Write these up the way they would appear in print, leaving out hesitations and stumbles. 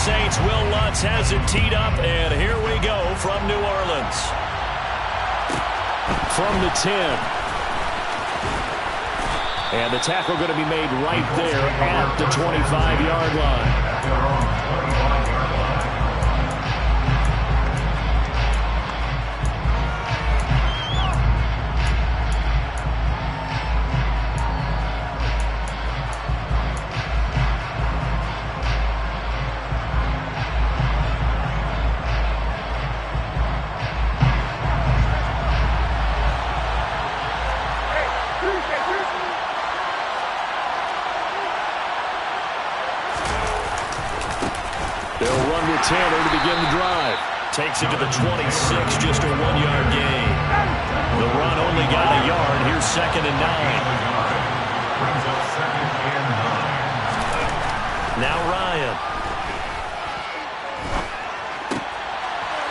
Saints. Will Lutz has it teed up, and here we go from New Orleans. From the 10. And the tackle going to be made right there at the 25-yard line. They'll run with Tanner to begin the drive. Takes it to the 26, just a 1-yard gain. The run only got a yard. Here's 2nd and 9. Now Ryan.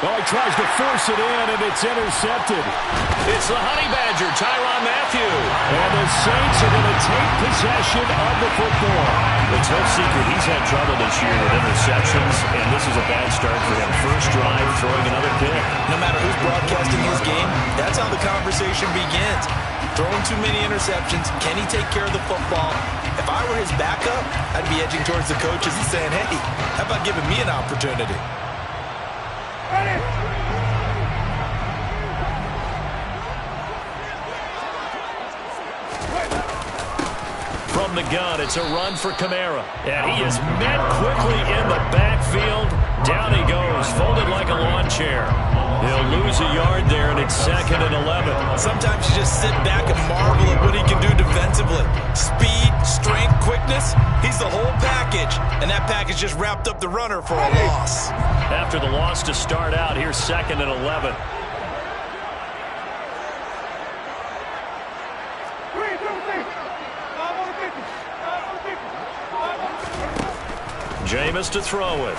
Oh, he tries to force it in, and it's intercepted. It's the Honey Badger, Tyrann Mathieu. And the Saints are going to take possession of the football. It's no secret he's had trouble this year with interceptions, and this is a bad start for him. First drive, throwing another pick. No matter who's broadcasting his game, that's how the conversation begins. Throwing too many interceptions. Can he take care of the football? If I were his backup, I'd be edging towards the coaches and saying, hey, how about giving me an opportunity? From the gun, it's a run for Kamara. And he is met quickly in the backfield. Down he goes, folded like a lawn chair. He'll lose a yard there, and it's 2nd and 11. Sometimes you just sit back and marvel at what he can do defensively. Speed, strength, quickness, he's the whole package. And that package just wrapped up the runner for a loss. After the loss to start out, here's 2nd and 11. Jameis to throw it.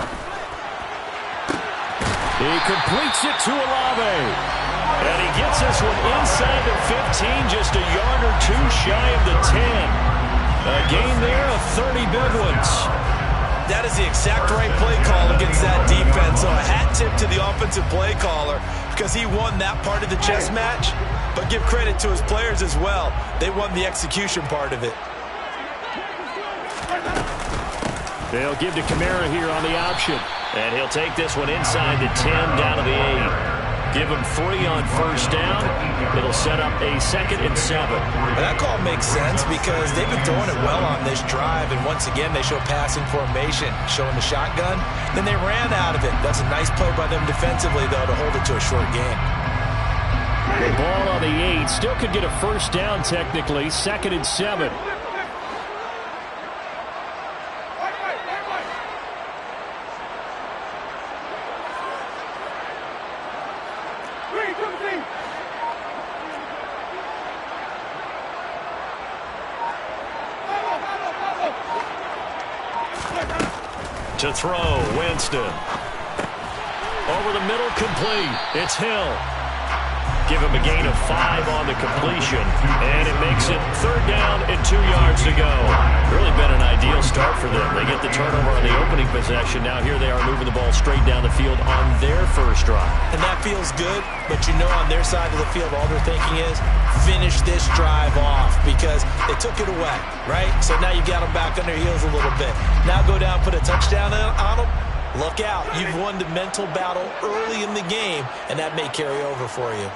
He completes it to Olave. And he gets this one inside the 15, just a yard or two shy of the 10. A gain there of 30 big ones. That is the exact right play call against that defense. So a hat tip to the offensive play caller because he won that part of the chess match. But give credit to his players as well. They won the execution part of it. They'll give to Kamara here on the option. And he'll take this one inside the 10, down to the 8. Give him 3 on first down. It'll set up a 2nd and 7. That call makes sense because they've been throwing it well on this drive. And once again, they show passing formation, showing the shotgun. Then they ran out of it. That's a nice play by them defensively, though, to hold it to a short gain. The ball on the 8. Still could get a first down technically. 2nd and 7. To throw, Winston. Over the middle, complete. It's Hill. Give him a gain of 5 on the completion. And it makes it 3rd down and 2 yards to go. Really been an ideal start for them. They get the turnover on the opening possession. Now here they are moving the ball straight down the field on their first drive. And that feels good, but you know on their side of the field, all they're thinking is, finish this drive off because they took it away, right? So now you got them back on their heels a little bit. Now go down, put a touchdown on them. Look out. You've won the mental battle early in the game, and that may carry over for you.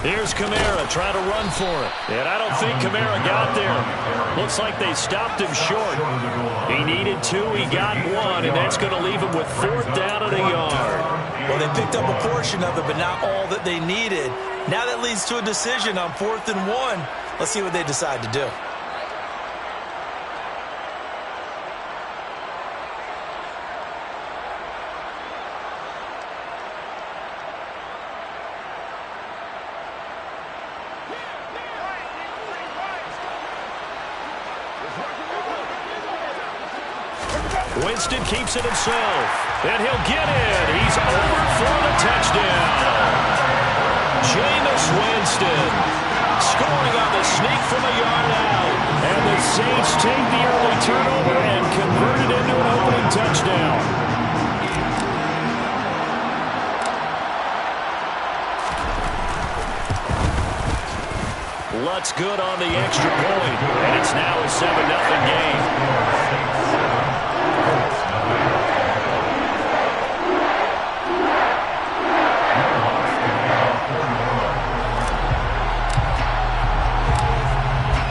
Here's Kamara trying to run for it. And I don't think Kamara got there. Looks like they stopped him short. He needed 2, he got 1, and that's going to leave him with 4th down and a yard. Well, they picked up a portion of it, but not all that they needed. Now that leads to a decision on 4th and 1. Let's see what they decide to do. Winston keeps it himself. And he'll get it. He's over for the touchdown. Jameis Winston scoring on the sneak from a yard out. And the Saints take the early turnover and convert it into an opening touchdown. Lutz good on the extra point, and it's now a 7-0 game.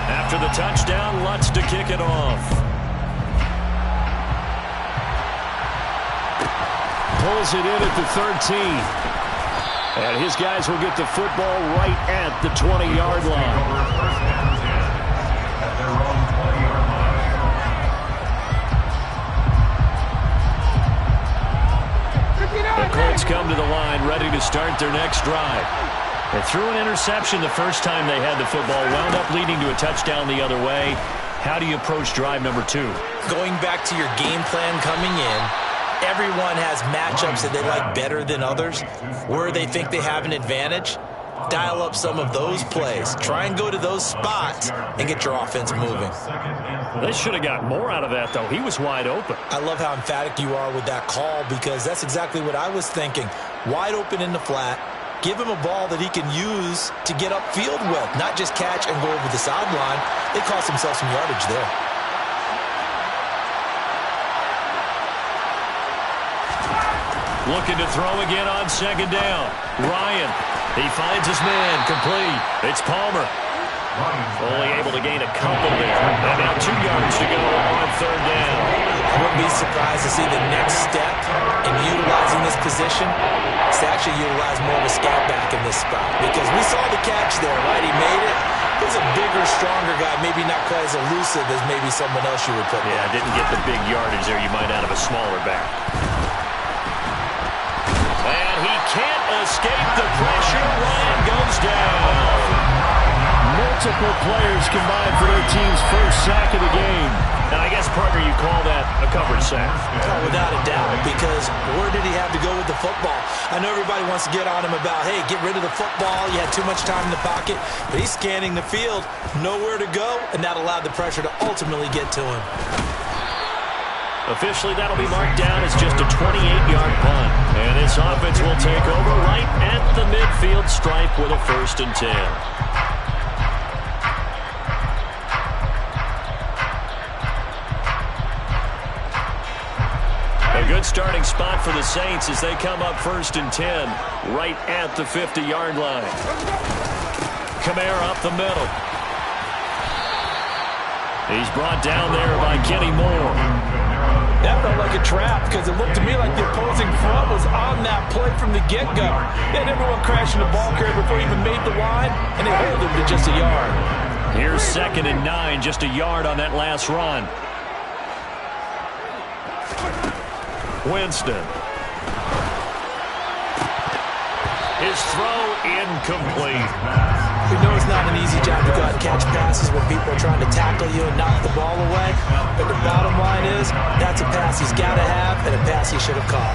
After the touchdown, Lutz to kick it off. Pulls it in at the 13. And his guys will get the football right at the 20-yard line. The Colts come to the line ready to start their next drive. They threw an interception the first time they had the football, wound up leading to a touchdown the other way. How do you approach drive number 2? Going back to your game plan coming in, everyone has matchups that they like better than others, where they think they have an advantage. Dial up some of those plays. Try and go to those spots and get your offense moving. They should have got more out of that, though. He was wide open. I love how emphatic you are with that call, because that's exactly what I was thinking. Wide open in the flat. Give him a ball that he can use to get upfield with, not just catch and go over the sideline. They cost themselves some yardage there. Looking to throw again on second down. Ryan, he finds his man, complete. It's Palmer. Only able to gain a couple there. And now 2 yards to go on third down. I wouldn't be surprised to see the next step in utilizing this position is to actually utilize more of a scout back in this spot. Because we saw the catch there, right? He made it. He's a bigger, stronger guy, maybe not quite as elusive as maybe someone else you would put there. Yeah, didn't get the big yardage there you might out of a smaller back. And he can't escape the pressure. Ryan goes down. Multiple players combined for their team's first sack of the game. Now, I guess, partner, you call that a coverage sack. Oh, without a doubt, because where did he have to go with the football? I know everybody wants to get on him about, hey, get rid of the football. You had too much time in the pocket. But he's scanning the field, nowhere to go, and that allowed the pressure to ultimately get to him. Officially, that'll be marked down as just a 28-yard punt. And this offense will take over right at the midfield stripe with a 1st and 10. A good starting spot for the Saints as they come up 1st and 10 right at the 50-yard line. Kamara up the middle. He's brought down there by Kenny Moore. That felt like a trap because it looked to me like the opposing front was on that play from the get-go. They had everyone crashing the ball carrier before he even made the line, and they held him to just a yard. Here's 2nd and 9, just a yard on that last run. Winston. His throw incomplete. We know it's not an easy job to go out and catch passes when people are trying to tackle you and knock the ball away. But the bottom line is, that's a pass he's got to have and a pass he should have caught.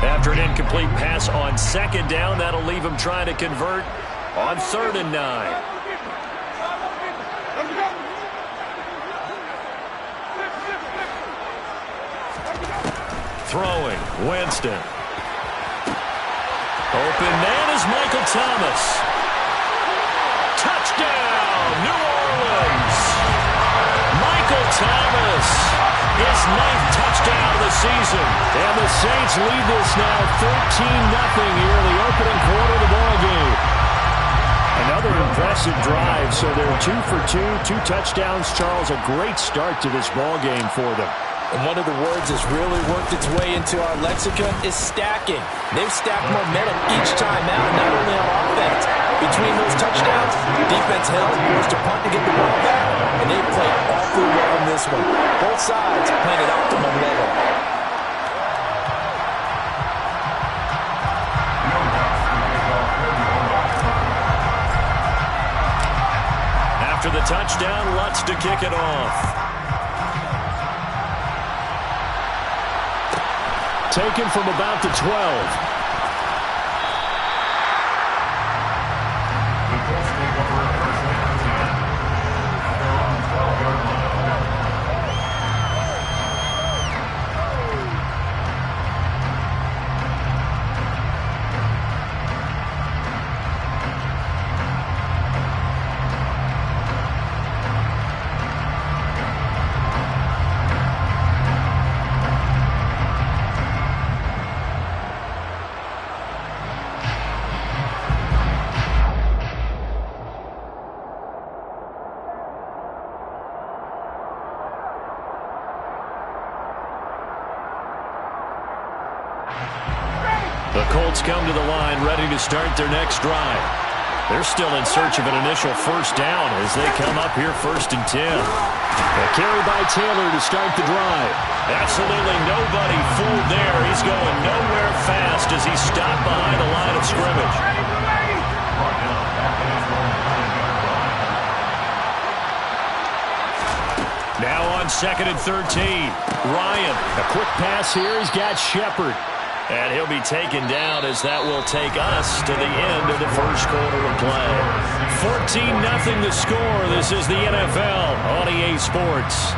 After an incomplete pass on 2nd down, that'll leave him trying to convert on 3rd and 9. Throwing, Winston. Open man is Michael Thomas. Touchdown, New Orleans. Michael Thomas, his 9th touchdown of the season. And the Saints lead this now 13-0 here in the opening quarter of the ballgame. Another impressive drive, so they're 2 for 2 touchdowns. Charles, a great start to this ballgame for them. And one of the words that's really worked its way into our lexicon is stacking. They've stacked momentum each time out, not only on offense. Between those touchdowns, defense held, forced to punt to get the ball back, and they played awfully well in this one. Both sides playing at optimum level. touchdown. Lutz to kick it off. Taken from about the 12. The Colts come to the line ready to start their next drive. They're still in search of an initial first down as they come up here 1st and 10. A carry by Taylor to start the drive. Absolutely nobody fooled there. He's going nowhere fast as he stopped behind the line of scrimmage. Now on 2nd and 13. Ryan, a quick pass here. He's got Shepard. And he'll be taken down as that will take us to the end of the first quarter of play. 14-0 the score. This is the NFL on EA Sports.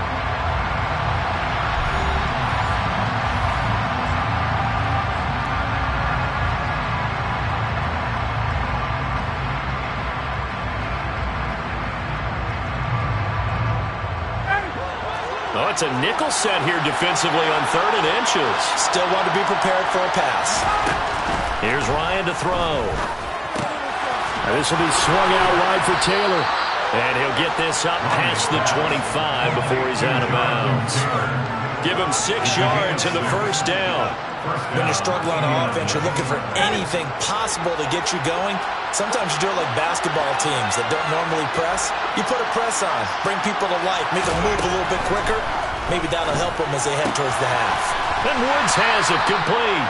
Oh, it's a nickel set here defensively on 3rd and inches. Still want to be prepared for a pass. Here's Ryan to throw. This will be swung out wide for Taylor. And he'll get this up past the 25 before he's out of bounds. Give him 6 yards in the first down. When you're struggling on offense, you're looking for anything possible to get you going. Sometimes you do it like basketball teams that don't normally press. You put a press on, bring people to life, make them move a little bit quicker. Maybe that'll help them as they head towards the half. And Woods has it complete.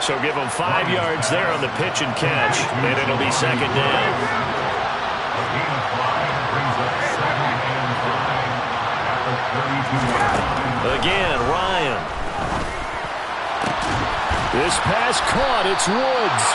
So give them 5 yards there on the pitch and catch, and it'll be 2nd down. Again, Ryan. This pass caught. It's Woods.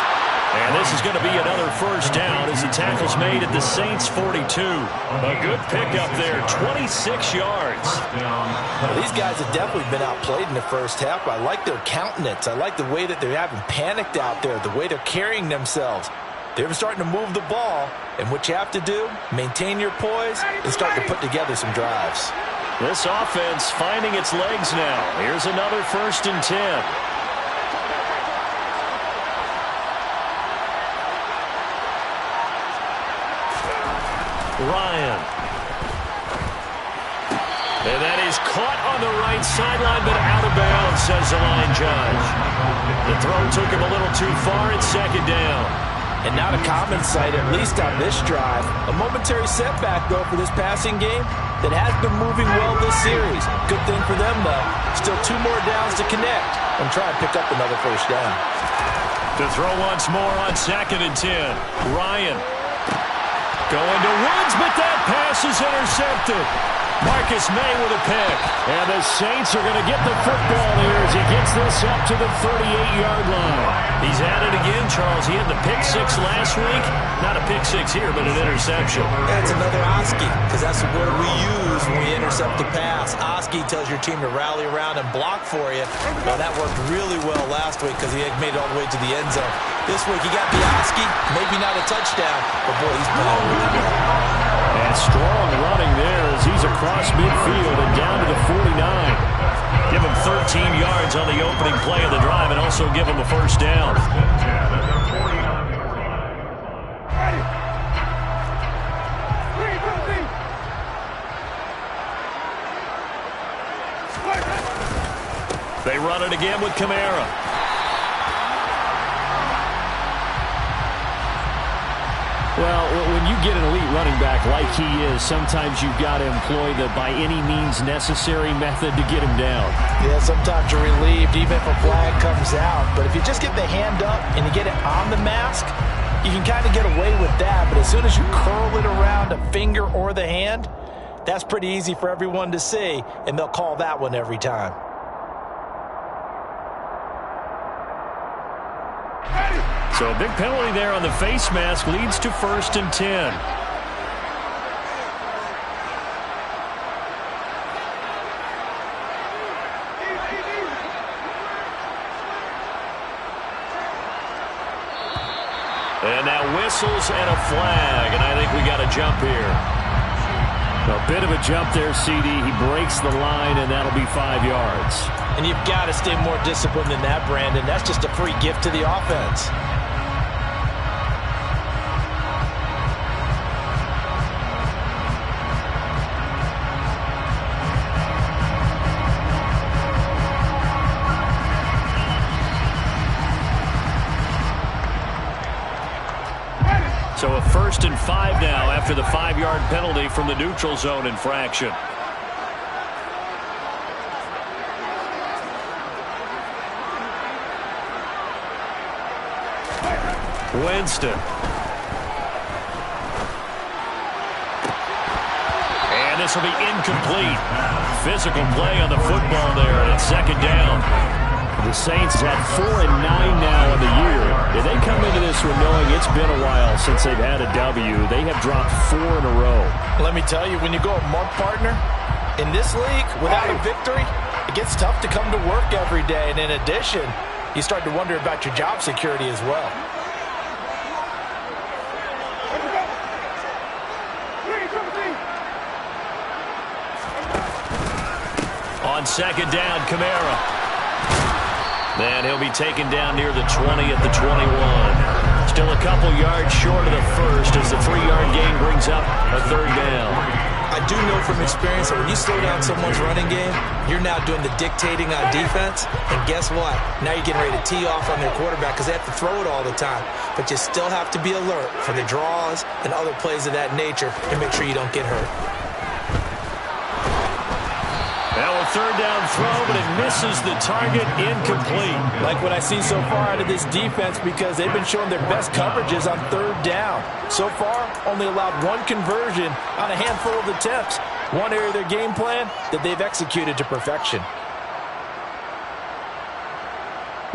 And this is going to be another first down as the tackle's made at the Saints' 42. A good pickup there, 26 yards. Well, these guys have definitely been outplayed in the first half. I like their countenance. I like the way that they're having panicked out there, the way they're carrying themselves. They're starting to move the ball, and what you have to do, maintain your poise and start to put together some drives. This offense finding its legs now. Here's another 1st and 10. Ryan. And that is caught on the right sideline, but out of bounds, says the line judge. The throw took him a little too far. It's 2nd down. And not a common sight, at least on this drive. A momentary setback, though, for this passing game that has been moving well this series. Good thing for them, though. Still 2 more downs to connect and try and pick up another first down. To throw once more on 2nd and 10. Ryan. Going to Woods, but that pass is intercepted. Marcus May with a pick. And the Saints are going to get the football here as he gets this up to the 38-yard line. He's at it again, Charles. He had the pick 6 last week. Not a pick 6 here, but an interception. That's another Oski, because that's the word we use when we intercept the pass. Oski tells your team to rally around and block for you. Well, that worked really well last week because he had made it all the way to the end zone. This week, he got the Oski, maybe not a touchdown, but boy, he's playing really well. And strong running there as he's across midfield and down to the 49. Give him 13 yards on the opening play of the drive and also give him a first down. They run it again with Kamara. Well, when you get an elite running back like he is, sometimes you've got to employ the by any means necessary method to get him down. Yeah, sometimes you're relieved even if a flag comes out. But if you just get the hand up and you get it on the mask, You can kind of get away with that, but as soon as you curl it around a finger or the hand, that's pretty easy for everyone to see, and they'll call that one every time. So a big penalty there on the face mask leads to 1st and 10. And now whistles and a flag, and I think we got a jump here. A bit of a jump there, CD. He breaks the line, and that'll be 5 yards. And you've got to stay more disciplined than that, Brandon. That's just a free gift to the offense. So a 1st and 5 now after the 5-yard penalty from the neutral zone infraction. Winston. And this will be incomplete. Physical play on the football there, and it's 2nd down. The Saints have 4-9 now on the year. If they come into this one knowing it's been a while since they've had a W, they have dropped 4 in a row. Let me tell you, when you go a month, partner, in this league, without a victory, it gets tough to come to work every day. And in addition, you start to wonder about your job security as well. On 2nd down, Kamara. And he'll be taken down near the 20 at the 21. Still a couple yards short of the 1st as the 3-yard gain brings up a 3rd down. I do know from experience that when you slow down someone's running game, you're now doing the dictating on defense. And guess what? Now you're getting ready to tee off on their quarterback because they have to throw it all the time. But you still have to be alert for the draws and other plays of that nature and make sure you don't get hurt. Now a 3rd down throw, but it misses the target, incomplete. Like what I see so far out of this defense because they've been showing their best coverages on 3rd down. So far, only allowed 1 conversion on a handful of attempts. One area of their game plan that they've executed to perfection.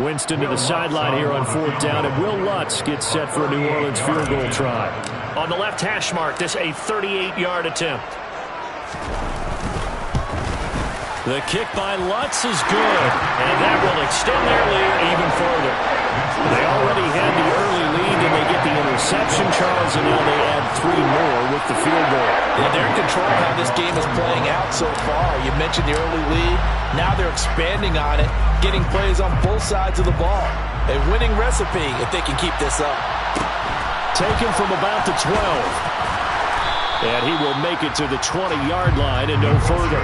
Winston to the sideline here on 4th down, and Will Lutz gets set for a New Orleans field goal try. On the left hash mark, this a 38-yard attempt. The kick by Lutz is good, and that will extend their lead even further. They already had the early lead, and they get the interception, Charles, and now they add 3 more with the field goal. Yeah, they're in control of how this game is playing out so far. You mentioned the early lead. Now they're expanding on it, getting plays on both sides of the ball. A winning recipe if they can keep this up. Taken from about the 12. And he will make it to the 20-yard line and no further.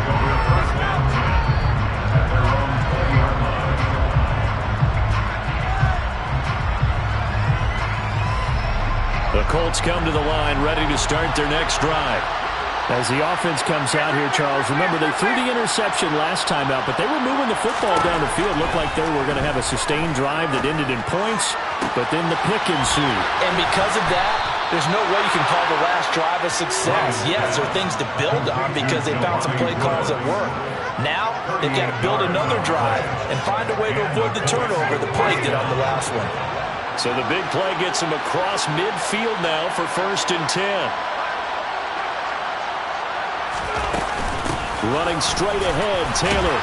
The Colts come to the line ready to start their next drive. As the offense comes out here, Charles, remember they threw the interception last time out, but they were moving the football down the field. Looked like they were going to have a sustained drive that ended in points, but then the pick ensued. And because of that, there's no way you can call the last drive a success. Yes, there are things to build on because they found some play calls that work. Now, they've got to build another drive and find a way to avoid the turnover the play did on the last one. So the big play gets him across midfield now for 1st and 10. Running straight ahead, Taylor.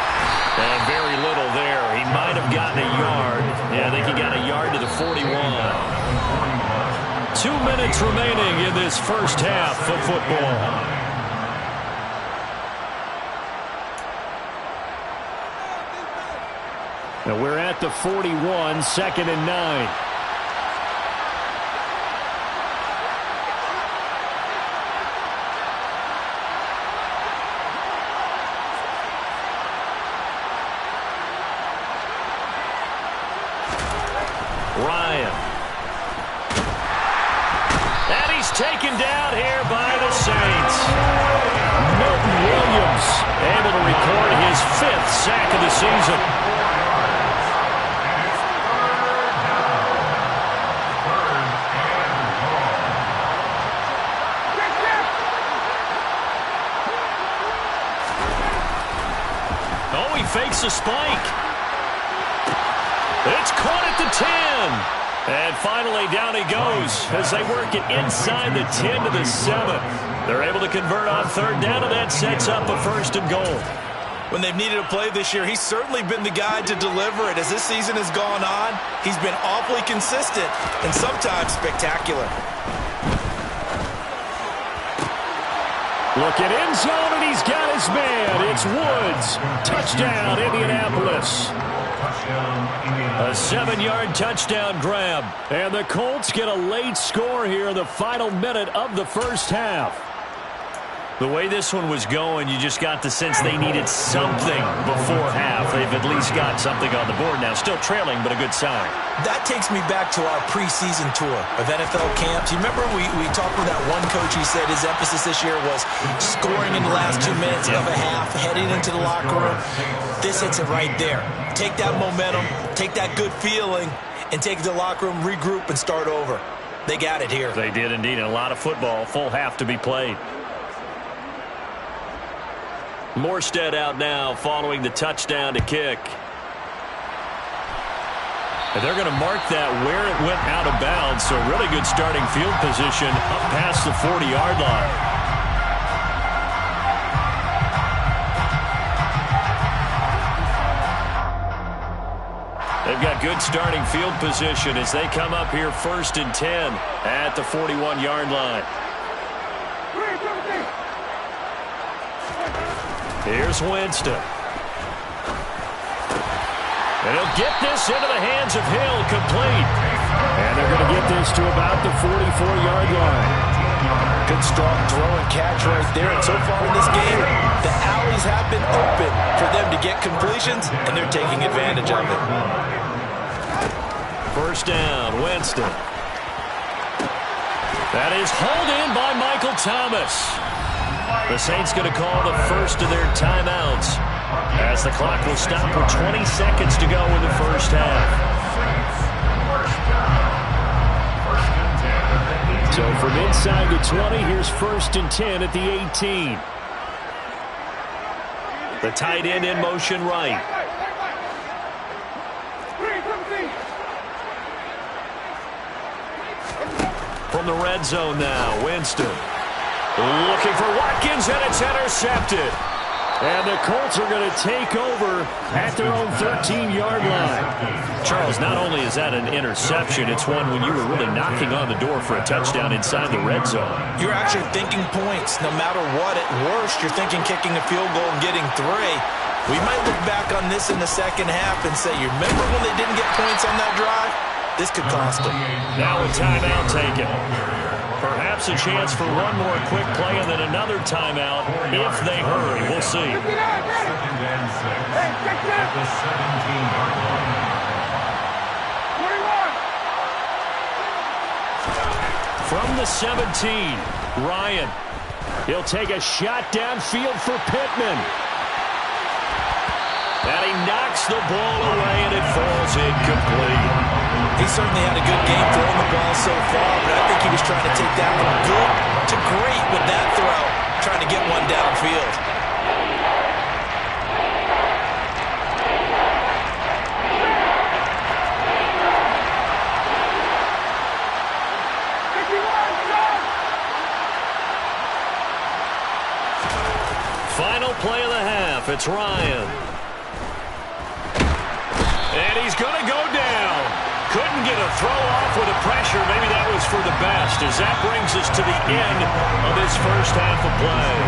And very little there. He might have gotten a yard. Yeah, I think he got a yard to the 41. 2 minutes remaining in this first half of football. Now we're at the 41, 2nd and 9. Ryan. And he's taken down here by the Saints. Milton Williams able to record his 5th sack of the season. he fakes a spike. It's caught at the 10. And finally, down he goes as they work it inside the 10 to the 7. They're able to convert on third down, and that sets up a first and goal. When they've needed a play this year, he's certainly been the guy to deliver it. As this season has gone on, he's been awfully consistent and sometimes spectacular. Look at end zone, and he's got his man. It's Woods. Touchdown, Indianapolis. A 7-yard touchdown grab. And the Colts get a late score here in the final minute of the first half. The way this one was going, you just got the sense they needed something before half. They've at least got something on the board now. Still trailing, but a good sign. That takes me back to our preseason tour of NFL camps. You remember we talked with that one coach. He said his emphasis this year was scoring in the last 2 minutes of a half, heading into the locker room. This hits it right there. Take that momentum, take that good feeling, and take it to the locker room, regroup, and start over. They got it here. They did indeed, and a lot of football, full half to be played. Morstead out now following the touchdown to kick. And they're going to mark that where it went out of bounds, so really good starting field position up past the 40-yard line. They've got good starting field position as they come up here 1st and 10 at the 41-yard line. Here's Winston. And he'll get this into the hands of Hill, complete. And they're going to get this to about the 44-yard line. Good strong throw and catch right there. And so far in this game, the alleys have been open for them to get completions, and they're taking advantage of it. First down, Winston. That is hauled in by Michael Thomas. The Saints going to call the first of their timeouts as the clock will stop with 20 seconds to go in the first half. So from inside the 20, here's 1st and 10 at the 18. The tight end in motion right. From the red zone now, Winston. Looking for Watkins, and it's intercepted. And the Colts are going to take over at their own 13-yard line. Charles, not only is that an interception, it's one when you were really knocking on the door for a touchdown inside the red zone. You're actually thinking points. No matter what, at worst, you're thinking kicking a field goal and getting 3. We might look back on this in the second half and say, you remember when they didn't get points on that drive? This could cost them. Now a timeout taken. Perhaps a chance for one more quick play and then another timeout if they hurry. We'll see. From the 17, Ryan. He'll take a shot downfield for Pittman. And he knocks the ball away, and it falls incomplete. He certainly had a good game throwing the ball so far, but I think he was trying to take that from good to great with that throw, trying to get one downfield. Final play of the half. It's Ryan. And he's going to go down. Couldn't get a throw off with the pressure. Maybe that was for the best, as that brings us to the end of this first half of play.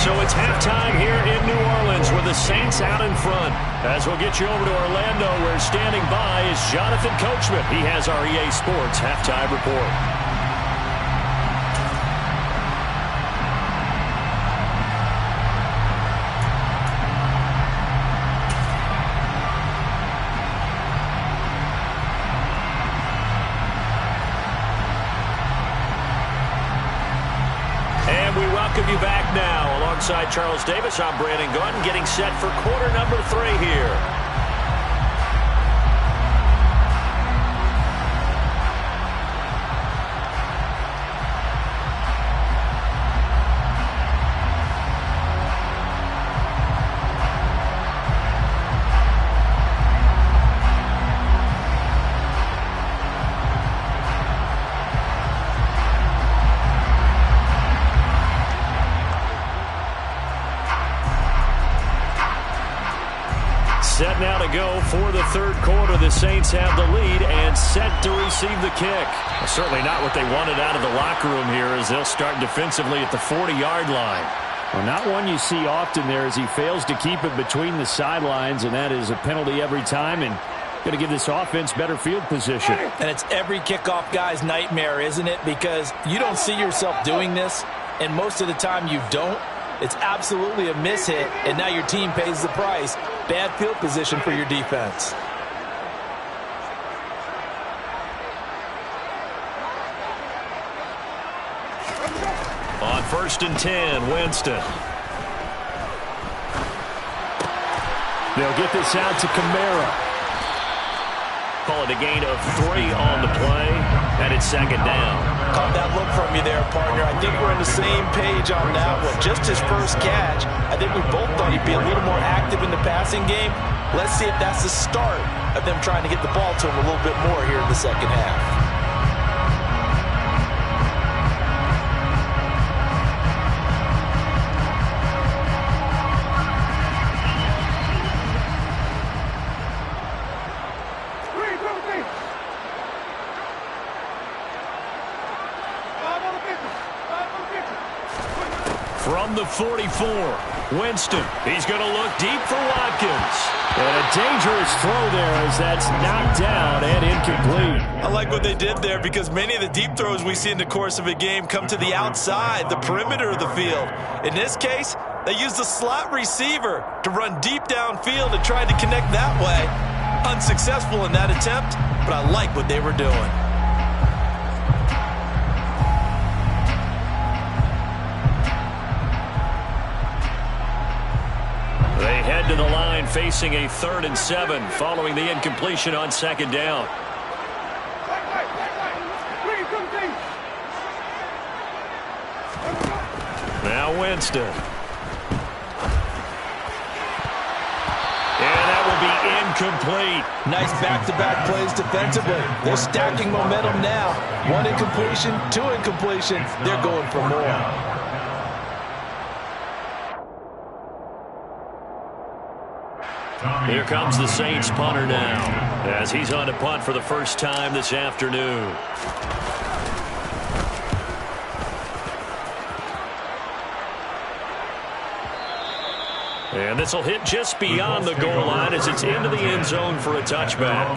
So it's halftime here in New Orleans with the Saints out in front. As we'll get you over to Orlando, where standing by is Jonathan Coachman. He has our EA Sports halftime report. You back now alongside Charles Davis. I'm Brandon Gordon, getting set for quarter number 3 here. Set now to go for the third quarter. The Saints have the lead and set to receive the kick. Well, certainly not what they wanted out of the locker room here as they'll start defensively at the 40-yard line. Well, not one you see often there as he fails to keep it between the sidelines, and that is a penalty every time and going to give this offense better field position. And it's every kickoff guy's nightmare, isn't it? Because you don't see yourself doing this, and most of the time you don't. It's absolutely a mishit, and now your team pays the price. Bad field position for your defense. On 1st and 10, Winston. They'll get this out to Kamara. Call it a gain of 3 on the play, and it's 2nd down. Caught that look from you there, partner. I think we're on the same page on that one. Just his first catch, I think we both thought he'd be a little more active in the passing game. Let's see if that's the start of them trying to get the ball to him a little bit more here in the second half. From the 44, Winston. He's going to look deep for Watkins. And a dangerous throw there as that's knocked down and incomplete. I like what they did there because many of the deep throws we see in the course of a game come to the outside, the perimeter of the field. In this case, they used the slot receiver to run deep downfield and tried to connect that way. Unsuccessful in that attempt, but I like what they were doing. They head to the line facing a 3rd and 7 following the incompletion on 2nd down. Now Winston. And that will be incomplete. Nice back-to-back plays defensively. They're stacking momentum now. 1 incompletion, 2 incompletion. They're going for more. Here comes the Saints punter now as he's on to punt for the first time this afternoon. And this will hit just beyond the goal line as it's into the end zone for a touchback.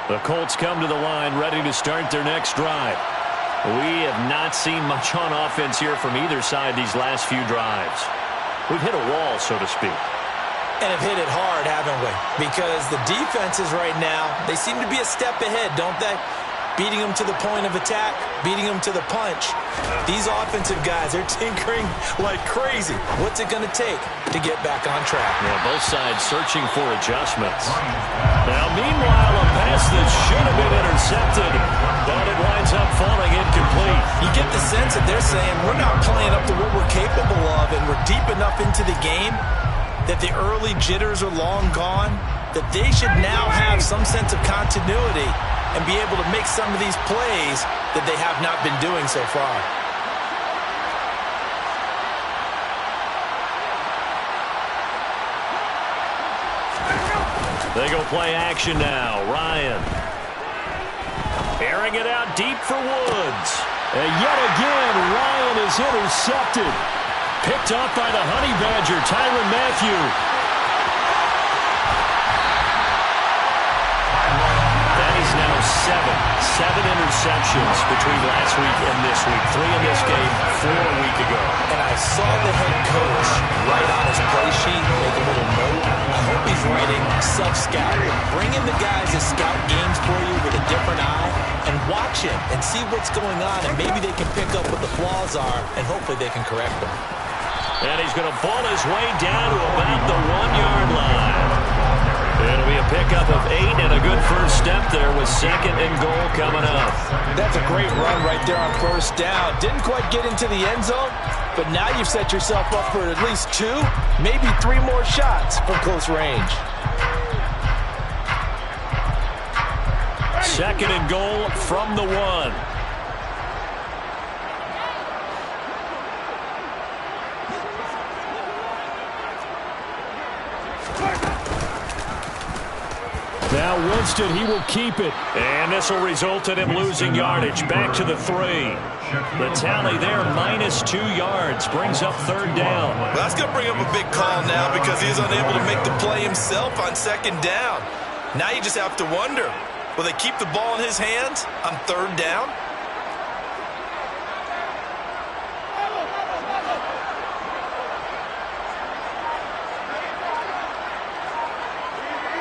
The Colts come to the line ready to start their next drive. We have not seen much on offense here from either side these last few drives. We've hit a wall, so to speak. And have hit it hard, haven't we? Because the defenses right now, they seem to be a step ahead, don't they? Beating them to the point of attack, beating them to the punch. These offensive guys, they're tinkering like crazy. What's it going to take to get back on track? Yeah, both sides searching for adjustments. Now, meanwhile, a pass that should have been intercepted, but it winds up falling incomplete. You get the sense that they're saying we're not playing up to what we're capable of, and we're deep enough into the game that the early jitters are long gone, that they should now have some sense of continuity and be able to make some of these plays that they have not been doing so far. They go play action now. Ryan. Airing it out deep for Woods. And yet again, Ryan is intercepted. Picked off by the Honey Badger, Tyrann Mathieu. That is now 7 interceptions between last week and this week. 3 in this game, 4 a week ago. And I saw the head coach write on his play sheet, make a little note. I hope he's writing self-scout. Bring in the guys to scout games for you with a different eye and watch him and see what's going on, and maybe they can pick up what the flaws are, and hopefully they can correct them. And he's going to ball his way down to about the 1-yard line. It'll be a pickup of 8 and a good first step there with 2nd and goal coming up. That's a great run right there on first down. Didn't quite get into the end zone, but now you've set yourself up for at least 2, maybe 3 more shots from close range. Second and goal from the 1. Now Winston, he will keep it. And this will result in him losing yardage. Back to the 3. The tally there, -2 yards. Brings up third down. Well, that's going to bring up a big call now because he's unable to make the play himself on second down. Now you just have to wonder, will they keep the ball in his hands on third down?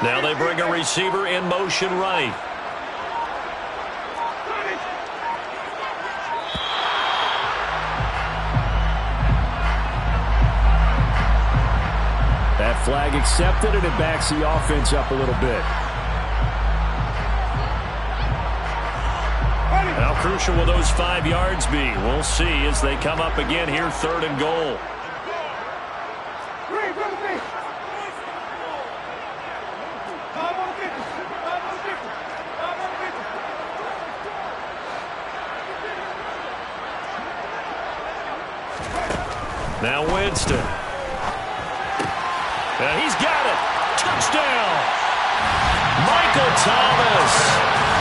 Now they bring a receiver in motion right. That flag accepted, and it backs the offense up a little bit. How crucial will those 5 yards be? We'll see as they come up again here, third and goal. Now Winston. And he's got it. Touchdown. Michael Thomas.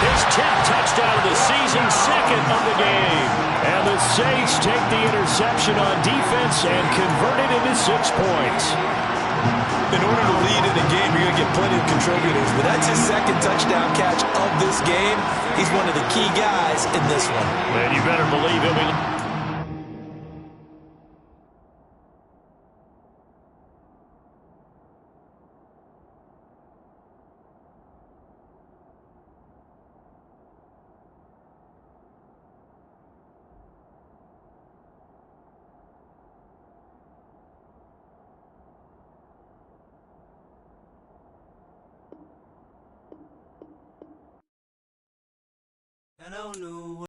His 10th touchdown of the season, second of the game. And the Saints take the interception on defense and convert it into 6 points. In order to lead in a game, you're going to get plenty of contributors, but that's his second touchdown catch of this game. He's one of the key guys in this one. And you better believe he'll be... I don't know.